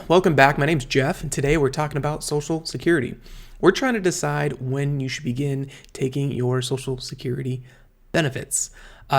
welcome back. My name's Jeff, and today we're talking about Social Security. We're trying to decide when you should begin taking your Social Security benefits.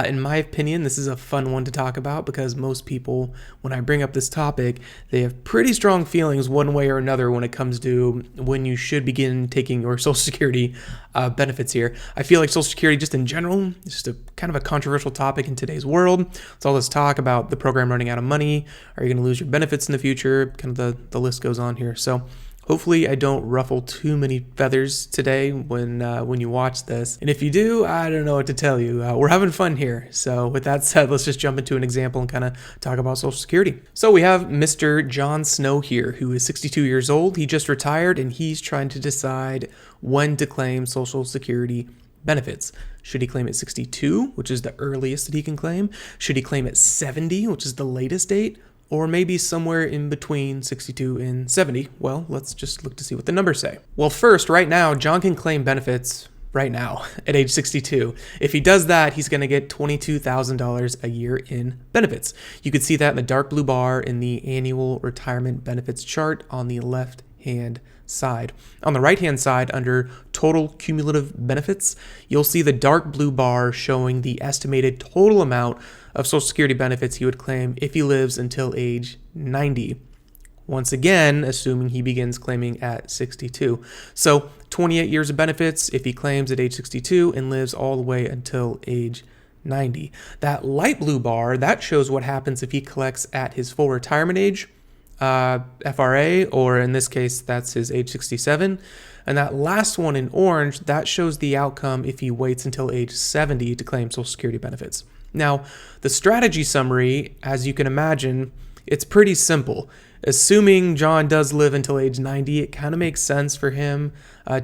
In my opinion, this is a fun one to talk about because most people, when I bring up this topic, they have pretty strong feelings one way or another when it comes to when you should begin taking your Social Security benefits here. I feel like Social Security just in general is just a kind of a controversial topic in today's world. It's all this talk about the program running out of money. Are you going to lose your benefits in the future? Kind of the list goes on here. So hopefully I don't ruffle too many feathers today when you watch this. And if you do, I don't know what to tell you. We're having fun here. So with that said, let's just jump into an example and kind of talk about Social Security. So we have Mr. John Snow here, who is 62 years old. He just retired and he's trying to decide when to claim Social Security benefits. Should he claim at 62, which is the earliest that he can claim? Should he claim at 70, which is the latest date? Or maybe somewhere in between 62 and 70. Well, let's just look to see what the numbers say. Well, first, right now, John can claim benefits right now at age 62. If he does that, he's going to get $22,000 a year in benefits. You can see that in the dark blue bar in the annual retirement benefits chart on the left-hand side. On the right-hand side, under total cumulative benefits, you'll see the dark blue bar showing the estimated total amount of Social Security benefits he would claim if he lives until age 90. Once again, assuming he begins claiming at 62. So 28 years of benefits if he claims at age 62 and lives all the way until age 90. That light blue bar, that shows what happens if he collects at his full retirement age, FRA, or in this case, that's his age 67. And that last one in orange, that shows the outcome if he waits until age 70 to claim Social Security benefits. Now, the strategy summary, as you can imagine, it's pretty simple. Assuming John does live until age 90, it kind of makes sense for him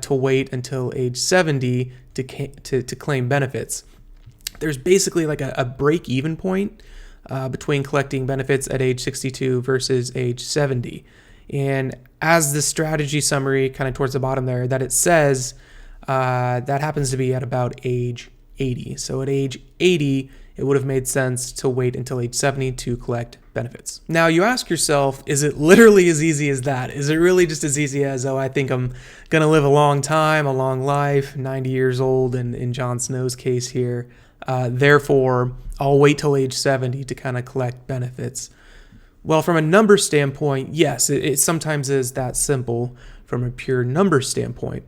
to wait until age 70 to claim benefits. There's basically like a break-even point between collecting benefits at age 62 versus age 70. And as the strategy summary, kind of towards the bottom there, that it says that happens to be at about age 80. So at age 80, it would have made sense to wait until age 70 to collect benefits. Now you ask yourself, is it literally as easy as that? Is it really just as easy as, oh, I think I'm going to live a long time, a long life, 90 years old in John Snow's case here. Therefore, I'll wait till age 70 to kind of collect benefits. Well, from a number standpoint, yes, it sometimes is that simple from a pure number standpoint.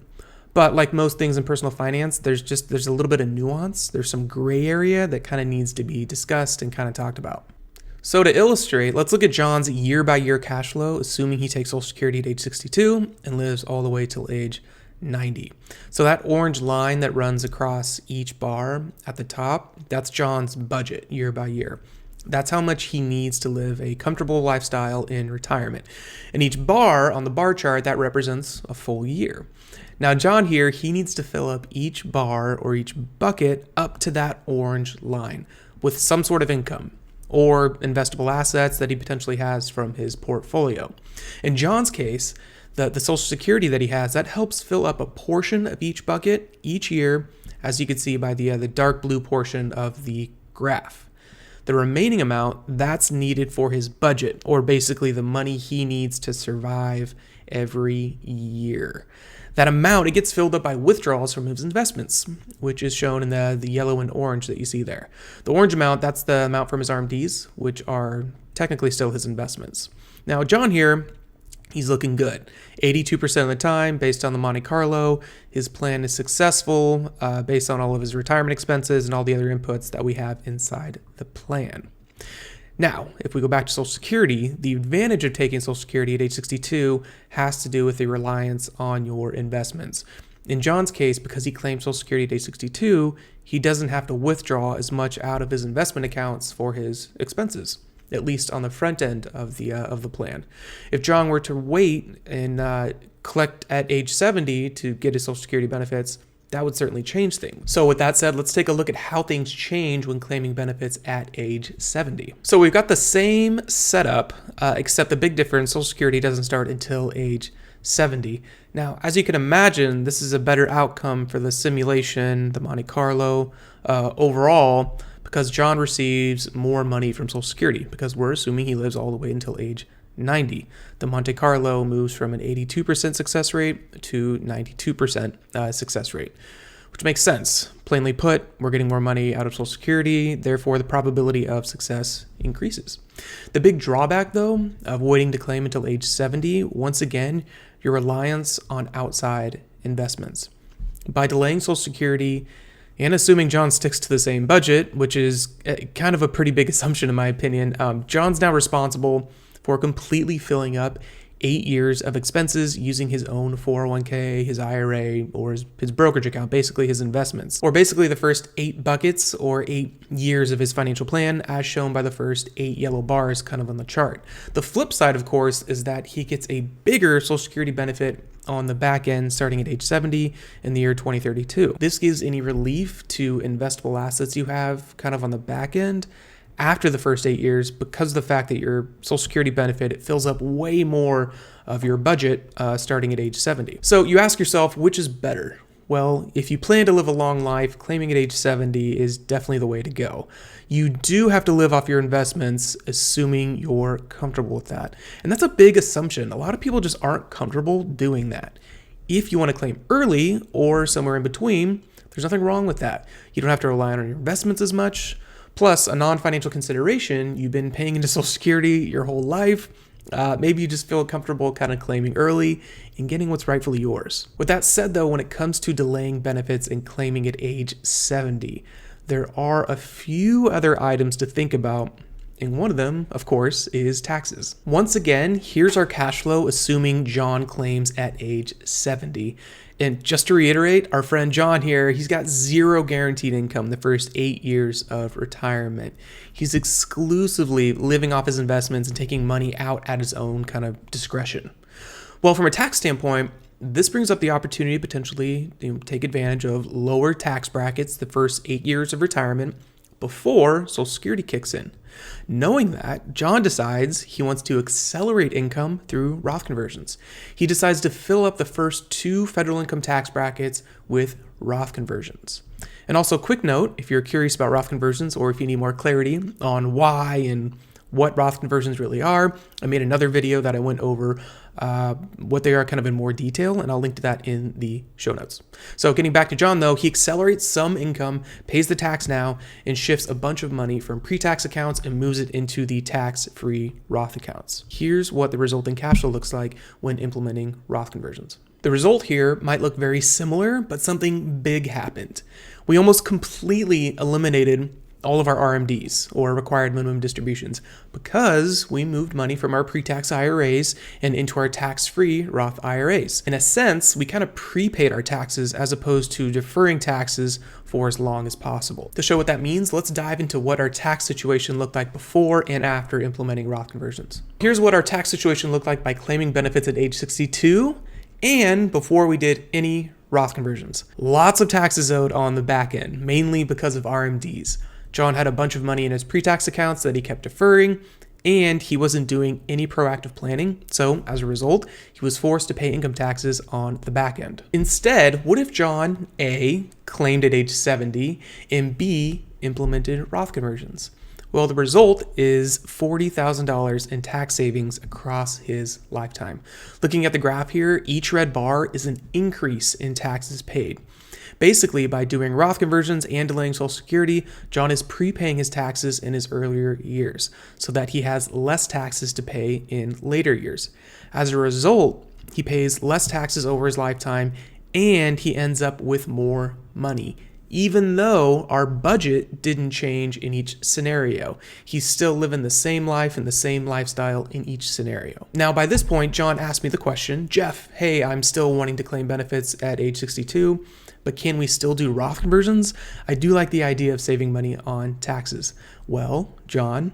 But like most things in personal finance, there's a little bit of nuance. There's some gray area that kind of needs to be discussed and kind of talked about. So to illustrate, let's look at John's year-by-year cash flow, assuming he takes Social Security at age 62 and lives all the way till age 90. So that orange line that runs across each bar at the top, that's John's budget year by year. That's how much he needs to live a comfortable lifestyle in retirement. And each bar on the bar chart, that represents a full year. Now, John here, he needs to fill up each bar or each bucket up to that orange line with some sort of income or investable assets that he potentially has from his portfolio. In John's case, the Social Security that he has, that helps fill up a portion of each bucket each year, as you can see by the dark blue portion of the graph. The remaining amount, that's needed for his budget, or basically the money he needs to survive every year. That amount, it gets filled up by withdrawals from his investments, which is shown in the yellow and orange that you see there. The orange amount, that's the amount from his RMDs, which are technically still his investments. Now, John here, he's looking good. 82% of the time, based on the Monte Carlo, his plan is successful based on all of his retirement expenses and all the other inputs that we have inside the plan. Now, if we go back to Social Security, the advantage of taking Social Security at age 62 has to do with the reliance on your investments. In John's case, because he claims Social Security at age 62, he doesn't have to withdraw as much out of his investment accounts for his expenses, at least on the front end of the plan. If John were to wait and collect at age 70 to get his Social Security benefits, that would certainly change things. So with that said, let's take a look at how things change when claiming benefits at age 70. So we've got the same setup, except the big difference, Social Security doesn't start until age 70. Now, as you can imagine, this is a better outcome for the simulation, the Monte Carlo, overall, because John receives more money from Social Security, because we're assuming he lives all the way until age 90. The Monte Carlo moves from an 82% success rate to 92% success rate, which makes sense. Plainly put, we're getting more money out of Social Security, therefore the probability of success increases. The big drawback, though, of waiting to claim until age 70, once again, your reliance on outside investments. By delaying Social Security and assuming John sticks to the same budget, which is kind of a pretty big assumption in my opinion, John's now responsible for completely filling up 8 years of expenses using his own 401k, his IRA, or his brokerage account, basically his investments, or basically the first 8 buckets or 8 years of his financial plan as shown by the first 8 yellow bars kind of on the chart. The flip side, of course, is that he gets a bigger Social Security benefit on the back end starting at age 70 in the year 2032. This gives any relief to investable assets you have kind of on the back end after the first 8 years because of the fact that your Social Security benefit, it fills up way more of your budget starting at age 70. So you ask yourself, which is better? Well, if you plan to live a long life, claiming at age 70 is definitely the way to go. You do have to live off your investments, assuming you're comfortable with that. And that's a big assumption. A lot of people just aren't comfortable doing that. If you want to claim early or somewhere in between, there's nothing wrong with that. You don't have to rely on your investments as much. Plus, a non-financial consideration, you've been paying into Social Security your whole life. Maybe you just feel comfortable kind of claiming early and getting what's rightfully yours. With that said, though, when it comes to delaying benefits and claiming at age 70, there are a few other items to think about. And one of them, of course, is taxes. Once again, here's our cash flow, assuming John claims at age 70. And just to reiterate, our friend John here, he's got zero guaranteed income the first 8 years of retirement. He's exclusively living off his investments and taking money out at his own kind of discretion. Well, from a tax standpoint, this brings up the opportunity to potentially take advantage of lower tax brackets the first 8 years of retirement before Social Security kicks in. Knowing that, John decides he wants to accelerate income through Roth conversions. He decides to fill up the first 2 federal income tax brackets with Roth conversions. And also, quick note, if you're curious about Roth conversions or if you need more clarity on why and what Roth conversions really are, I made another video that I went over what they are kind of in more detail, and I'll link to that in the show notes. So getting back to John, though, he accelerates some income, pays the tax now, and shifts a bunch of money from pre-tax accounts and moves it into the tax-free Roth accounts. Here's what the resulting cash flow looks like when implementing Roth conversions. The result here might look very similar, but something big happened. We almost completely eliminated all of our RMDs, or required minimum distributions, because we moved money from our pre-tax IRAs and into our tax-free Roth IRAs. In a sense, we kind of prepaid our taxes as opposed to deferring taxes for as long as possible. To show what that means, let's dive into what our tax situation looked like before and after implementing Roth conversions. Here's what our tax situation looked like by claiming benefits at age 62 and before we did any Roth conversions. Lots of taxes owed on the back end, mainly because of RMDs. John had a bunch of money in his pre-tax accounts that he kept deferring, and he wasn't doing any proactive planning. So as a result, he was forced to pay income taxes on the back end. Instead, what if John, A, claimed at age 70, and B, implemented Roth conversions? Well, the result is $40,000 in tax savings across his lifetime. Looking at the graph here, each red bar is an increase in taxes paid. Basically, by doing Roth conversions and delaying Social Security, John is prepaying his taxes in his earlier years so that he has less taxes to pay in later years. As a result, he pays less taxes over his lifetime and he ends up with more money. Even though our budget didn't change in each scenario, he's still living the same life and the same lifestyle in each scenario. Now, by this point, John asked me the question, Jeff, hey, I'm still wanting to claim benefits at age 62, but can we still do Roth conversions? I do like the idea of saving money on taxes. Well, John,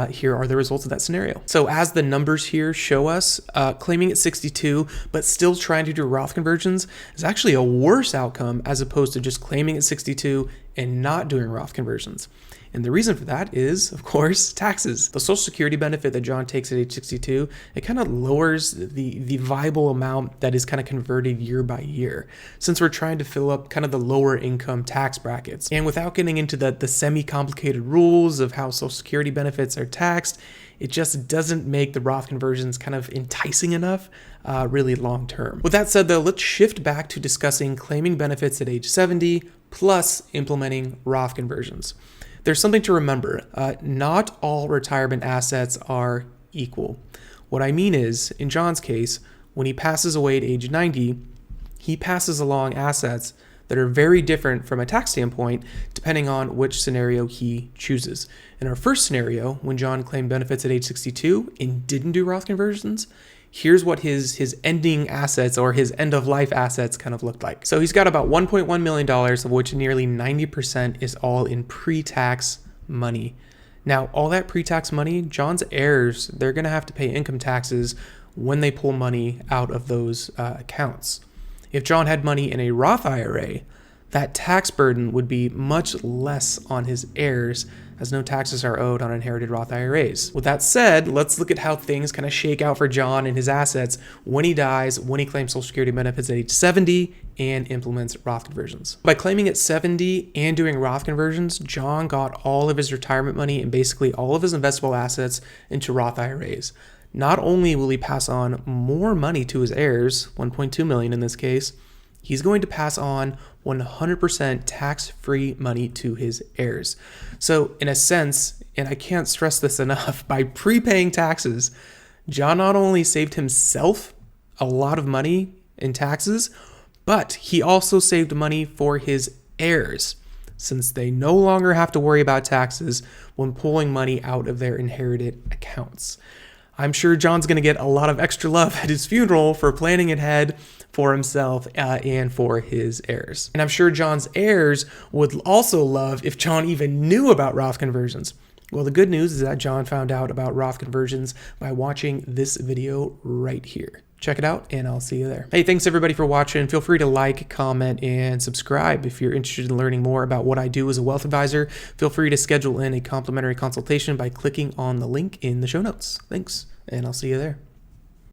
here are the results of that scenario. So as the numbers here show us, claiming at 62, but still trying to do Roth conversions is actually a worse outcome as opposed to just claiming at 62 and not doing Roth conversions. And the reason for that is, of course, taxes. The Social Security benefit that John takes at age 62, it kind of lowers the viable amount that is kind of converted year by year, since we're trying to fill up kind of the lower income tax brackets. And without getting into the semi-complicated rules of how Social Security benefits are taxed, it just doesn't make the Roth conversions kind of enticing enough really long term. With that said though, let's shift back to discussing claiming benefits at age 70 plus implementing Roth conversions. There's something to remember. Not all retirement assets are equal. What I mean is, in John's case, when he passes away at age 90, he passes along assets that are very different from a tax standpoint, depending on which scenario he chooses. In our first scenario, when John claimed benefits at age 62 and didn't do Roth conversions, here's what his ending assets or his end of life assets kind of looked like. So he's got about $1.1 million, of which nearly 90% is all in pre-tax money. Now, all that pre-tax money, John's heirs, they're gonna have to pay income taxes when they pull money out of those accounts. If John had money in a Roth IRA, that tax burden would be much less on his heirs, as no taxes are owed on inherited Roth IRAs. With that said, let's look at how things kind of shake out for John and his assets when he dies, when he claims Social Security benefits at age 70 and implements Roth conversions. By claiming at 70 and doing Roth conversions, John got all of his retirement money and basically all of his investable assets into Roth IRAs. Not only will he pass on more money to his heirs, $1.2 million in this case, he's going to pass on 100% tax-free money to his heirs. So in a sense, and I can't stress this enough, by prepaying taxes, John not only saved himself a lot of money in taxes, but he also saved money for his heirs, since they no longer have to worry about taxes when pulling money out of their inherited accounts. I'm sure John's going to get a lot of extra love at his funeral for planning ahead for himself and for his heirs. And I'm sure John's heirs would also love if John even knew about Roth conversions. Well, the good news is that John found out about Roth conversions by watching this video right here. Check it out, and I'll see you there. Hey, thanks everybody for watching. Feel free to like, comment, and subscribe. If you're interested in learning more about what I do as a wealth advisor, feel free to schedule in a complimentary consultation by clicking on the link in the show notes. Thanks, and I'll see you there.